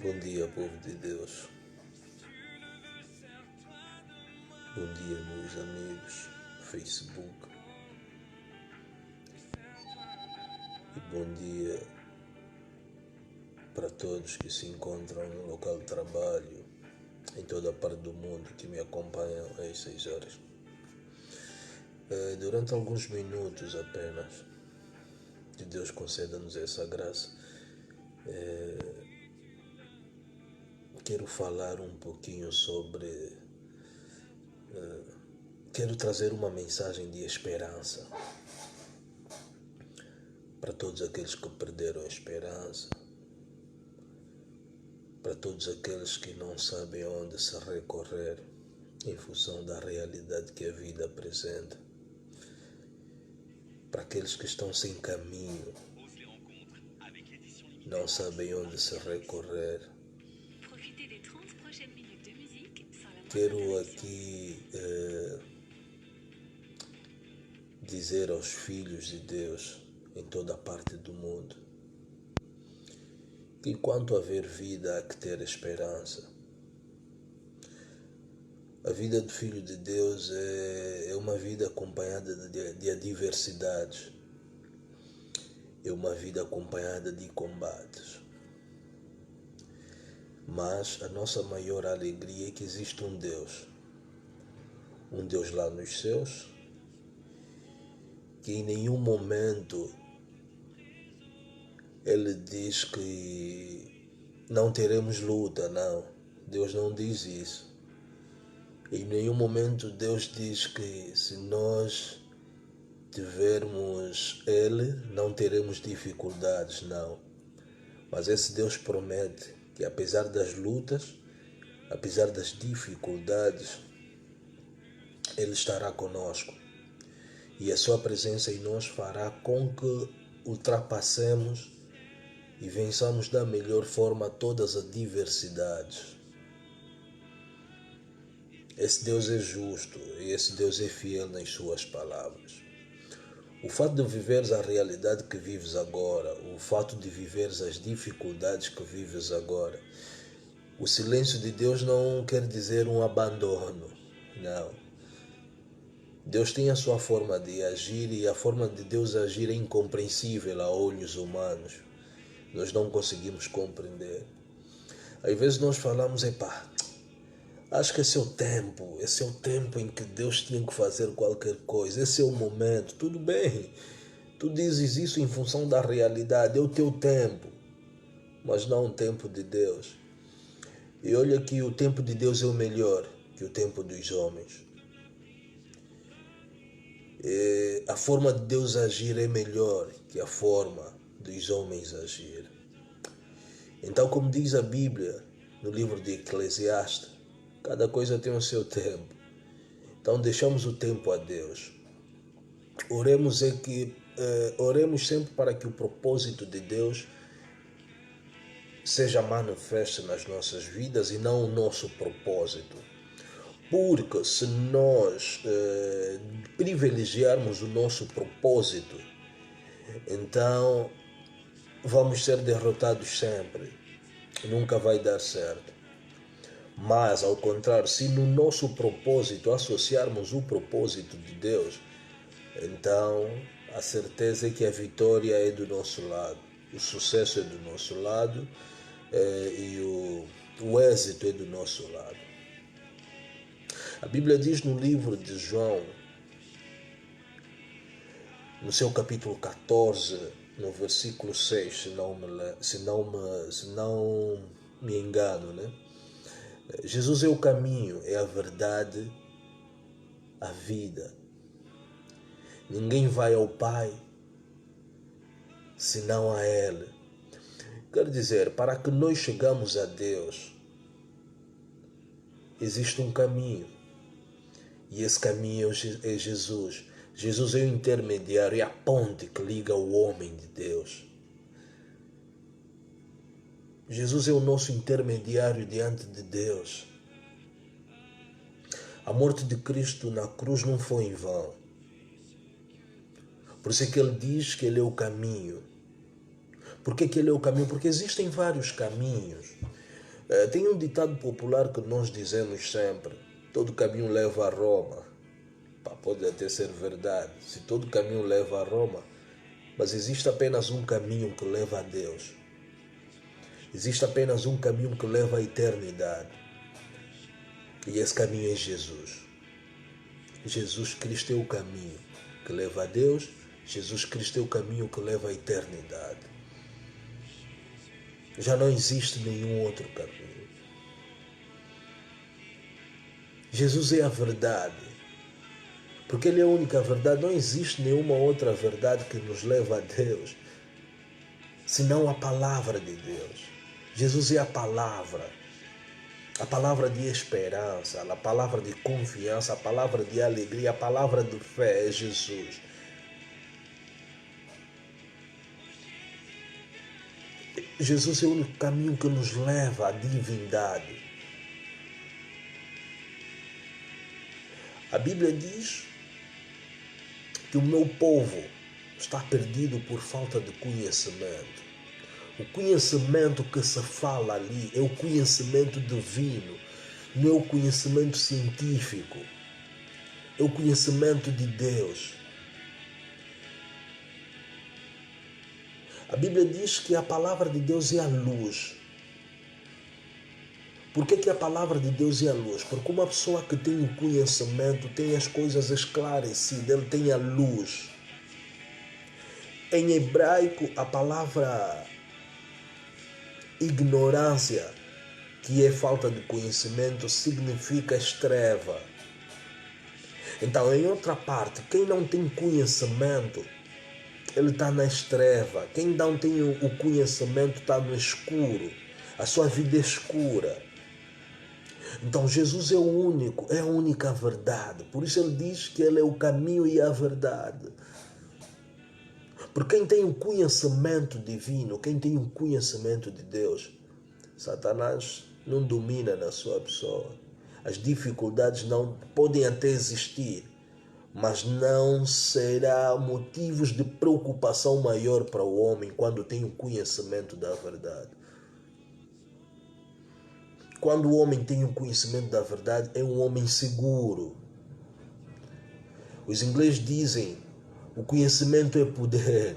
Bom dia, povo de Deus. Bom dia, meus amigos do Facebook. E bom dia para todos que se encontram no local de trabalho, em toda a parte do mundo, que me acompanham às 6 horas. Durante alguns minutos apenas, que Deus conceda-nos essa graça, quero falar um pouquinho sobre... Quero trazer uma mensagem de esperança para todos aqueles que perderam a esperança, para todos aqueles que não sabem onde se recorrer em função da realidade que a vida apresenta, para aqueles que estão sem caminho, não sabem onde se recorrer. Quero aqui dizer aos filhos de Deus em toda a parte do mundo que enquanto haver vida há que ter esperança. A vida do Filho de Deus é uma vida acompanhada de adversidades, é uma vida acompanhada de combates. Mas a nossa maior alegria é que existe um Deus lá nos céus, que em nenhum momento Ele diz que não teremos luta, não. Deus não diz isso. Em nenhum momento Deus diz que se nós tivermos Ele, não teremos dificuldades, não. Mas esse Deus promete que apesar das lutas, apesar das dificuldades, Ele estará conosco. E a sua presença em nós fará com que ultrapassemos e vençamos da melhor forma todas as adversidades. Esse Deus é justo e esse Deus é fiel nas suas palavras. O fato de viveres a realidade que vives agora, o fato de viveres as dificuldades que vives agora, o silêncio de Deus não quer dizer um abandono, não. Deus tem a sua forma de agir e a forma de Deus agir é incompreensível a olhos humanos. Nós não conseguimos compreender. Às vezes nós falamos, acho que esse é o tempo em que Deus tinha que fazer qualquer coisa, esse é o momento. Tudo bem, tu dizes isso em função da realidade, é o teu tempo, mas não o tempo de Deus. E olha que o tempo de Deus é o melhor que o tempo dos homens. A forma de Deus agir é melhor que a forma dos homens agir. Então, como diz a Bíblia no livro de Eclesiastes, cada coisa tem o seu tempo. Então deixamos o tempo a Deus. Oremos sempre para que o propósito de Deus seja manifesto nas nossas vidas e não o nosso propósito. Porque se nós privilegiarmos o nosso propósito, então vamos ser derrotados sempre. Nunca vai dar certo. Mas, ao contrário, se no nosso propósito associarmos o propósito de Deus, então a certeza é que a vitória é do nosso lado, o sucesso é do nosso lado e o êxito é do nosso lado. A Bíblia diz no livro de João, no seu capítulo 14, no versículo 6, se não me engano, né? Jesus é o caminho, é a verdade, a vida. Ninguém vai ao Pai senão a Ele. Quer dizer, para que nós chegamos a Deus, existe um caminho. E esse caminho é Jesus. Jesus é o intermediário, é a ponte que liga o homem de Deus. Jesus é o nosso intermediário diante de Deus. A morte de Cristo na cruz não foi em vão. Por isso é que Ele diz que Ele é o caminho. Por que Ele é o caminho? Porque existem vários caminhos. Tem um ditado popular que nós dizemos sempre: todo caminho leva a Roma. Pode até ser verdade, se todo caminho leva a Roma, mas existe apenas um caminho que leva a Deus. Existe apenas um caminho que leva à eternidade. E esse caminho é Jesus. Jesus Cristo é o caminho que leva a Deus. Jesus Cristo é o caminho que leva à eternidade. Já não existe nenhum outro caminho. Jesus é a verdade. Porque Ele é a única verdade. Não existe nenhuma outra verdade que nos leva a Deus, senão a palavra de Deus. Jesus é a palavra de esperança, a palavra de confiança, a palavra de alegria, a palavra de fé é Jesus. Jesus é o único caminho que nos leva à divindade. A Bíblia diz que o meu povo está perdido por falta de conhecimento. O conhecimento que se fala ali é o conhecimento divino, não é o conhecimento científico, é o conhecimento de Deus. A Bíblia diz que a palavra de Deus é a luz. Por que a palavra de Deus é a luz? Porque uma pessoa que tem o conhecimento tem as coisas esclarecidas, ele tem a luz. Em hebraico, a palavra ignorância, que é falta de conhecimento, significa treva. Então, em outra parte, quem não tem conhecimento, ele está na treva. Quem não tem o conhecimento está no escuro. A sua vida é escura. Então, Jesus é o único, é a única verdade. Por isso ele diz que ele é o caminho e a verdade. Porque quem tem o conhecimento divino, quem tem o conhecimento de Deus, Satanás não domina na sua pessoa. As dificuldades não podem até existir, mas não será motivos de preocupação maior para o homem quando tem o conhecimento da verdade. Quando o homem tem o conhecimento da verdade, é um homem seguro. Os ingleses dizem: o conhecimento é poder.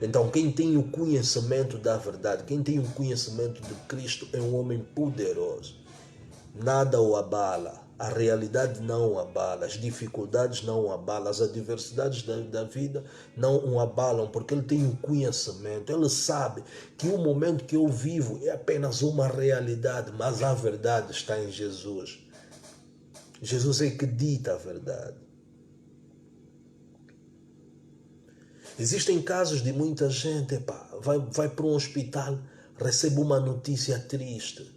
Então, quem tem o conhecimento da verdade, quem tem o conhecimento de Cristo é um homem poderoso. Nada o abala, a realidade não o abala, as dificuldades não o abalam, as adversidades da vida não o abalam, porque ele tem o conhecimento, ele sabe que o momento que eu vivo é apenas uma realidade, mas a verdade está em Jesus. Jesus é que dita a verdade. Existem casos de muita gente, vai para um hospital, recebe uma notícia triste.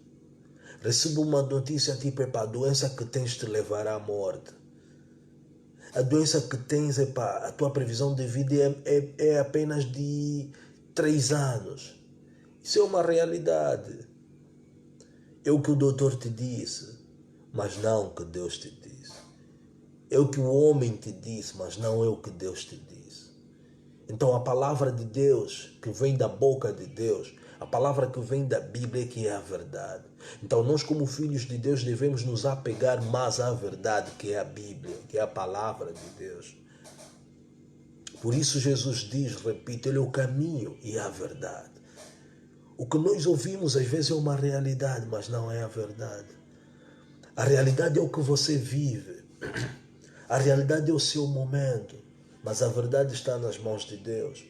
Recebe uma notícia tipo: a doença que tens te levará à morte. A doença que tens, a tua previsão de vida é apenas de 3 anos. Isso é uma realidade. É o que o doutor te disse, mas não o que Deus te disse. É o que o homem te disse, mas não é o que Deus te disse. Então a palavra de Deus, que vem da boca de Deus, a palavra que vem da Bíblia, que é a verdade. Então nós, como filhos de Deus, devemos nos apegar mais à verdade, que é a Bíblia, que é a palavra de Deus. Por isso Jesus diz, repito, Ele é o caminho e a verdade. O que nós ouvimos às vezes é uma realidade, mas não é a verdade. A realidade é o que você vive. A realidade é o seu momento, mas a verdade está nas mãos de Deus.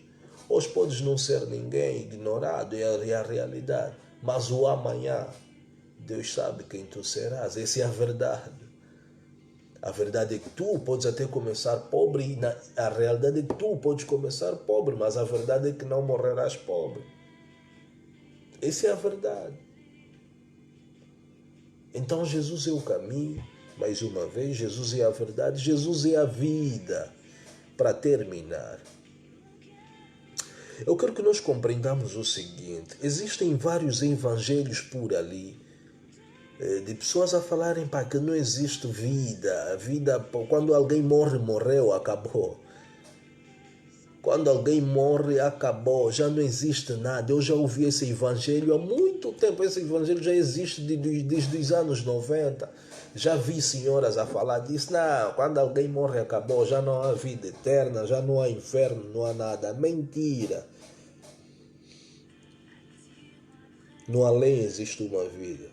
Hoje podes não ser ninguém, ignorado, é a realidade, mas o amanhã, Deus sabe quem tu serás. Essa é a verdade. A verdade é que tu podes até começar pobre, e a realidade é que tu podes começar pobre, mas a verdade é que não morrerás pobre. Essa é a verdade. Então Jesus é o caminho, mais uma vez, Jesus é a verdade, Jesus é a vida. Para terminar, eu quero que nós compreendamos o seguinte: existem vários evangelhos por ali, de pessoas a falarem que não existe vida, a vida, quando alguém morre, morreu, acabou. Quando alguém morre, acabou, já não existe nada. Eu já ouvi esse evangelho há muito tempo. Esse evangelho já existe desde os anos 90. Já vi senhoras a falar disso. Não, quando alguém morre, acabou, já não há vida eterna, já não há inferno, não há nada. Mentira. No além existe uma vida.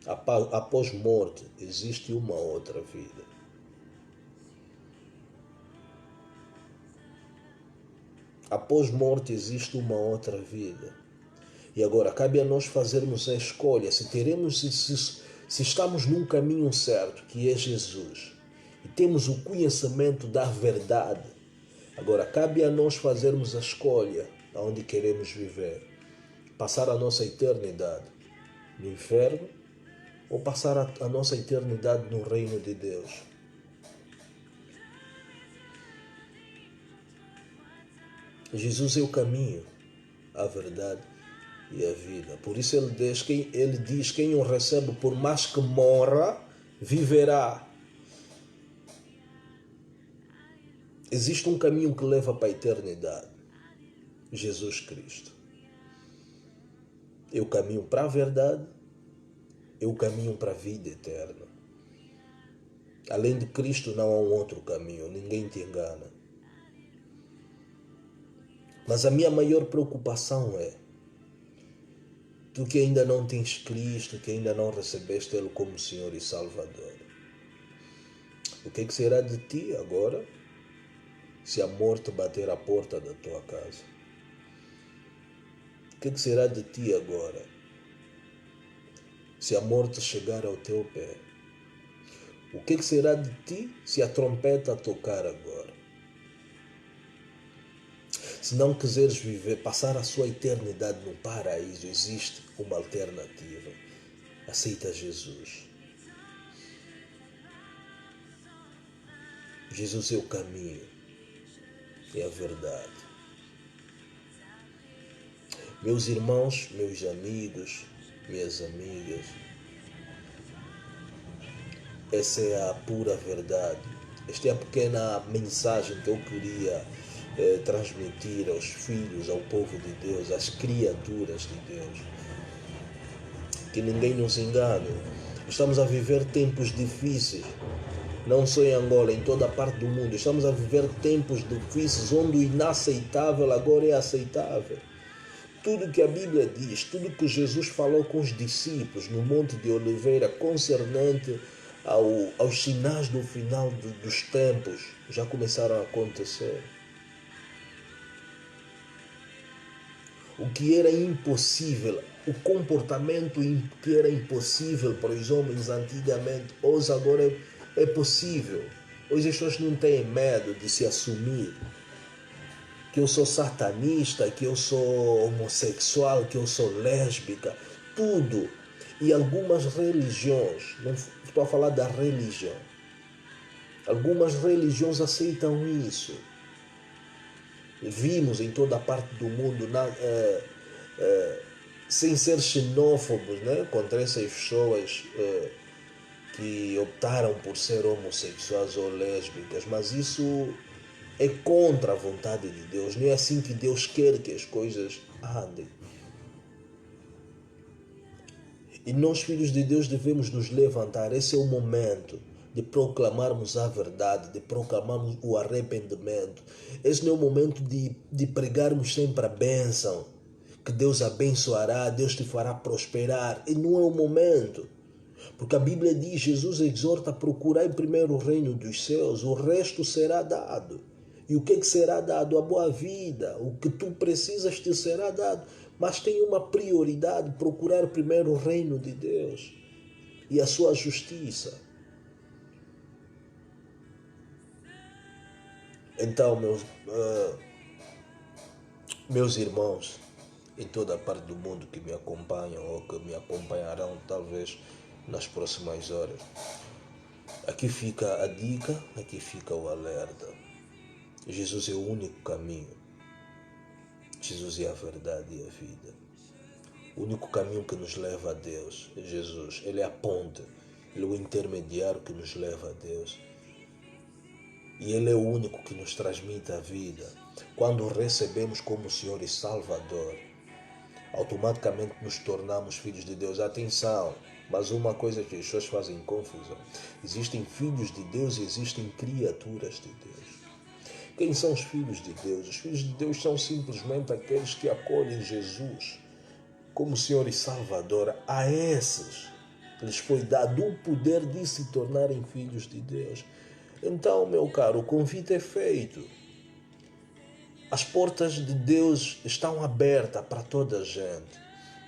Após morte, existe uma outra vida. Após morte existe uma outra vida. E agora cabe a nós fazermos a escolha se estamos num caminho certo, que é Jesus, e temos o conhecimento da verdade. Agora cabe a nós fazermos a escolha aonde queremos viver. Passar a nossa eternidade no inferno ou passar a nossa eternidade no reino de Deus. Jesus é o caminho, a verdade e a vida. Por isso ele diz, quem o recebe, por mais que morra, viverá. Existe um caminho que leva para a eternidade. Jesus Cristo. É o caminho para a verdade, é o caminho para a vida eterna. Além de Cristo não há um outro caminho, ninguém te engana. Mas a minha maior preocupação é tu que ainda não tens Cristo, que ainda não recebeste Ele como Senhor e Salvador. O que será de ti agora se a morte bater à porta da tua casa? O que será de ti agora se a morte chegar ao teu pé? O que será de ti se a trompeta tocar agora? Se não quiseres viver, passar a sua eternidade no paraíso, existe uma alternativa. Aceita Jesus. Jesus é o caminho, é a verdade. Meus irmãos, meus amigos, minhas amigas, essa é a pura verdade. Esta é a pequena mensagem que eu queria transmitir aos filhos, ao povo de Deus, às criaturas de Deus. Que ninguém nos engane. Estamos a viver tempos difíceis, não só em Angola, em toda a parte do mundo. Estamos a viver tempos difíceis onde o inaceitável agora é aceitável. Tudo que a Bíblia diz, tudo que Jesus falou com os discípulos no Monte de Oliveira concernente aos sinais do final dos tempos já começaram a acontecer. O que era impossível, o comportamento que era impossível para os homens antigamente, hoje agora é possível. Hoje as pessoas não têm medo de se assumir. Que eu sou satanista, que eu sou homossexual, que eu sou lésbica, tudo. E algumas religiões, não estou a falar da religião, algumas religiões aceitam isso. Vimos em toda a parte do mundo, sem ser xenófobos, né, contra essas pessoas que optaram por ser homossexuais ou lésbicas, mas isso é contra a vontade de Deus. Não é assim que Deus quer que as coisas andem. E nós, filhos de Deus, devemos nos levantar. Esse é o momento de proclamarmos a verdade, de proclamarmos o arrependimento. Esse não é o momento de pregarmos sempre a bênção, que Deus abençoará, Deus te fará prosperar. E não é o momento. Porque a Bíblia diz, Jesus exorta a procurar em primeiro o reino dos céus, o resto será dado. E o que será dado? A boa vida. O que tu precisas te será dado. Mas tem uma prioridade, procurar primeiro o reino de Deus e a sua justiça. Então, meus irmãos, em toda a parte do mundo que me acompanham ou que me acompanharão talvez nas próximas horas, aqui fica a dica, aqui fica o alerta. Jesus é o único caminho. Jesus é a verdade e a vida. O único caminho que nos leva a Deus é Jesus. Ele é a ponte, Ele é o intermediário que nos leva a Deus. E Ele é o único que nos transmite a vida. Quando o recebemos como Senhor e Salvador, automaticamente nos tornamos filhos de Deus. Atenção, mas uma coisa que as pessoas fazem confusão: existem filhos de Deus e existem criaturas de Deus. Quem são os filhos de Deus? Os filhos de Deus são simplesmente aqueles que acolhem Jesus como Senhor e Salvador. A esses lhes foi dado o poder de se tornarem filhos de Deus. Então, meu caro, o convite é feito. As portas de Deus estão abertas para toda a gente.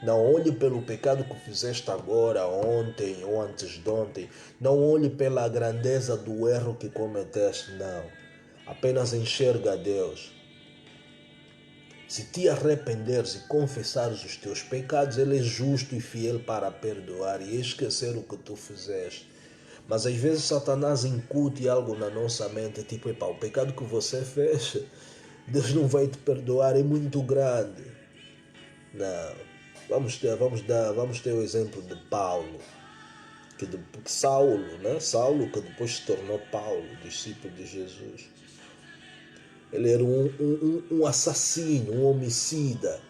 Não olhe pelo pecado que fizeste agora, ontem ou antes de ontem. Não olhe pela grandeza do erro que cometeste, não. Apenas enxerga a Deus. Se te arrependeres e confessares os teus pecados, Ele é justo e fiel para perdoar e esquecer o que tu fizeste. Mas às vezes Satanás incute algo na nossa mente, tipo, o pecado que você fez, Deus não vai te perdoar, é muito grande. Não. Vamos ter o exemplo de Paulo, que Saulo, né? Saulo que depois se tornou Paulo, discípulo de Jesus. Ele era um assassino, um homicida,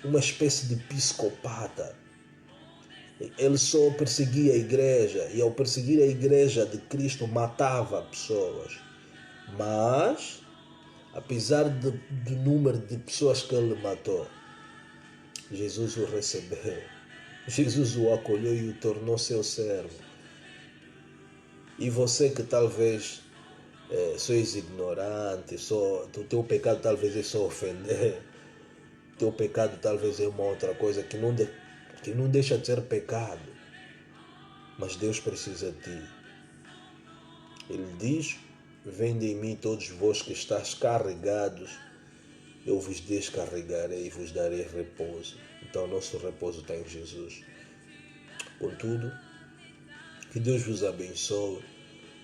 uma espécie de psicopata. Ele só perseguia a igreja, e ao perseguir a igreja de Cristo matava pessoas. Mas, apesar do número de pessoas que ele matou, Jesus o recebeu. Jesus o acolheu e o tornou seu servo. E você que talvez sois ignorante, o teu pecado talvez é só ofender, o teu pecado talvez é uma outra coisa que não deixa de ser pecado, mas Deus precisa de ti. Ele diz: vinde em mim todos vós que estáis carregados, eu vos descarregarei e vos darei repouso. Então nosso repouso está em Jesus. Contudo, que Deus vos abençoe.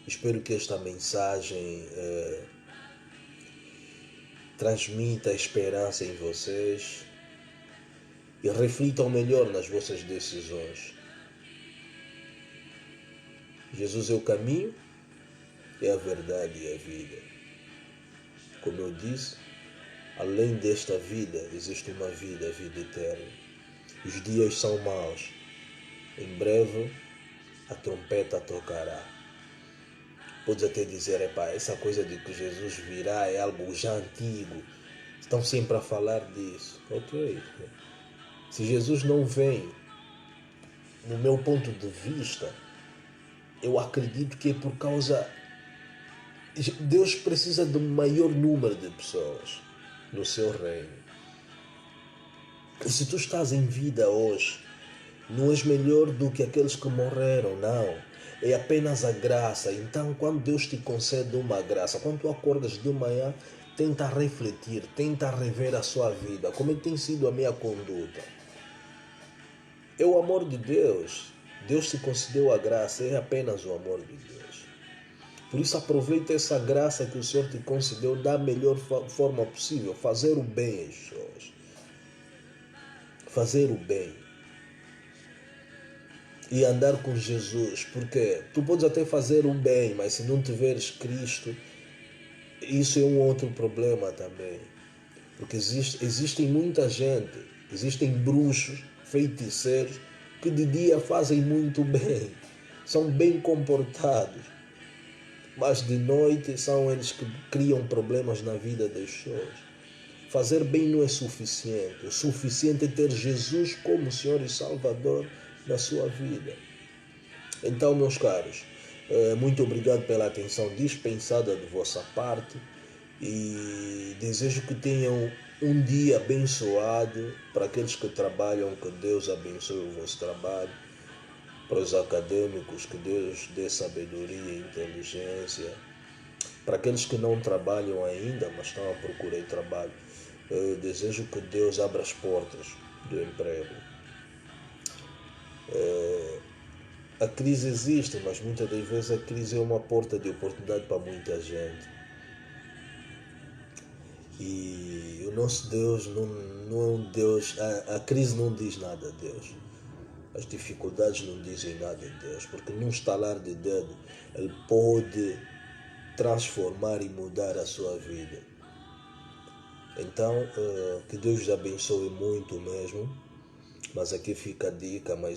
Espero que esta mensagem transmita esperança em vocês e reflitam melhor nas vossas decisões. Jesus é o caminho, é a verdade e a vida. Como eu disse, além desta vida, existe uma vida, a vida eterna. Os dias são maus. Em breve, a trompeta tocará. Podes até dizer, essa coisa de que Jesus virá é algo já antigo. Estão sempre a falar disso. Ok. Se Jesus não vem, no meu ponto de vista, eu acredito que é por causa... Deus precisa de um maior número de pessoas no seu reino. E se tu estás em vida hoje, não és melhor do que aqueles que morreram, não. É apenas a graça. Então, quando Deus te concede uma graça, quando tu acordas de manhã, tenta refletir, tenta rever a sua vida, como tem sido a minha conduta. É o amor de Deus. Deus te concedeu a graça, é apenas o amor de Deus. Por isso, aproveita essa graça que o Senhor te concedeu da melhor forma possível. Fazer o bem às pessoas. Fazer o bem. E andar com Jesus, porque tu podes até fazer o bem, mas se não tiveres Cristo, isso é um outro problema também. Porque existem muita gente, existem bruxos, feiticeiros, que de dia fazem muito bem, são bem comportados, mas de noite são eles que criam problemas na vida das pessoas. Fazer bem não é suficiente, o suficiente é ter Jesus como Senhor e Salvador na sua vida. Então, meus caros, muito obrigado pela atenção dispensada de vossa parte e desejo que tenham um dia abençoado. Para aqueles que trabalham, que Deus abençoe o vosso trabalho. Para os acadêmicos, que Deus dê sabedoria e inteligência. Para aqueles que não trabalham ainda, mas estão à procura de trabalho, desejo que Deus abra as portas do emprego. A crise existe, mas muitas das vezes a crise é uma porta de oportunidade para muita gente. E o nosso Deus não é um Deus... A crise não diz nada a Deus. As dificuldades não dizem nada a Deus. Porque num estalar de dedo, Ele pode transformar e mudar a sua vida. Então, que Deus te abençoe muito mesmo. Mas aqui fica a dica, mas